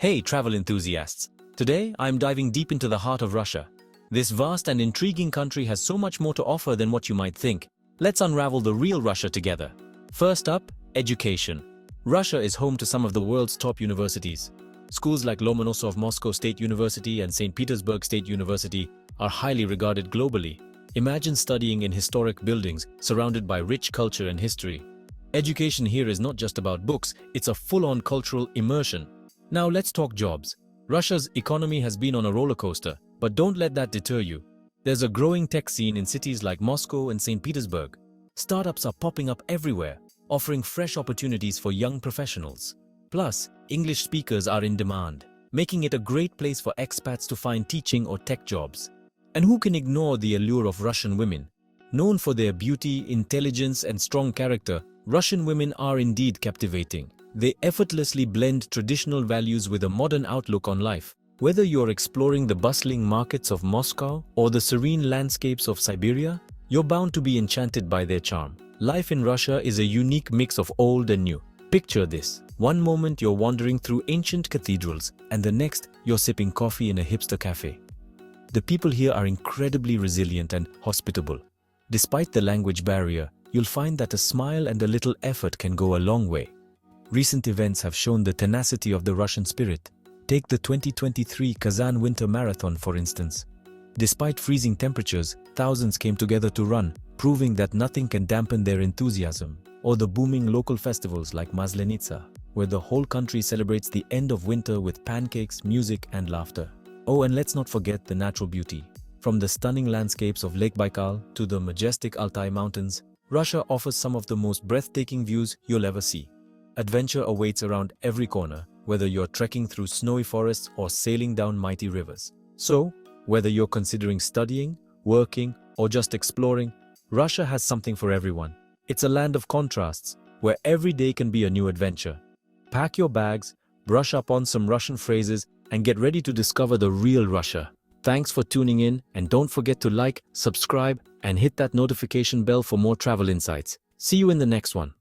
Hey travel enthusiasts! Today I'm diving deep into the heart of Russia. This vast and intriguing country has so much more to offer than what you might think. Let's unravel the real Russia together. First up, education. Russia is home to some of the world's top universities. Schools like Lomonosov Moscow State University and St. Petersburg State University are highly regarded globally. Imagine studying in historic buildings surrounded by rich culture and history. Education here is not just about books, it's a full-on cultural immersion. Now let's talk jobs. Russia's economy has been on a roller coaster, but don't let that deter you. There's a growing tech scene in cities like Moscow and St. Petersburg. Startups are popping up everywhere, offering fresh opportunities for young professionals. Plus, English speakers are in demand, making it a great place for expats to find teaching or tech jobs. And who can ignore the allure of Russian women? Known for their beauty, intelligence, and strong character, Russian women are indeed captivating. They effortlessly blend traditional values with a modern outlook on life. Whether you're exploring the bustling markets of Moscow or the serene landscapes of Siberia, you're bound to be enchanted by their charm. Life in Russia is a unique mix of old and new. Picture this. One moment you're wandering through ancient cathedrals, and the next you're sipping coffee in a hipster cafe. The people here are incredibly resilient and hospitable. Despite the language barrier, you'll find that a smile and a little effort can go a long way. Recent events have shown the tenacity of the Russian spirit. Take the 2023 Kazan Winter Marathon, for instance. Despite freezing temperatures, thousands came together to run, proving that nothing can dampen their enthusiasm. Or the booming local festivals like Maslenitsa, where the whole country celebrates the end of winter with pancakes, music, and laughter. Oh, and let's not forget the natural beauty. From the stunning landscapes of Lake Baikal to the majestic Altai Mountains, Russia offers some of the most breathtaking views you'll ever see. Adventure awaits around every corner, whether you're trekking through snowy forests or sailing down mighty rivers. So, whether you're considering studying, working, or just exploring, Russia has something for everyone. It's a land of contrasts, where every day can be a new adventure. Pack your bags, brush up on some Russian phrases, and get ready to discover the real Russia. Thanks for tuning in, and don't forget to like, subscribe, and hit that notification bell for more travel insights. See you in the next one.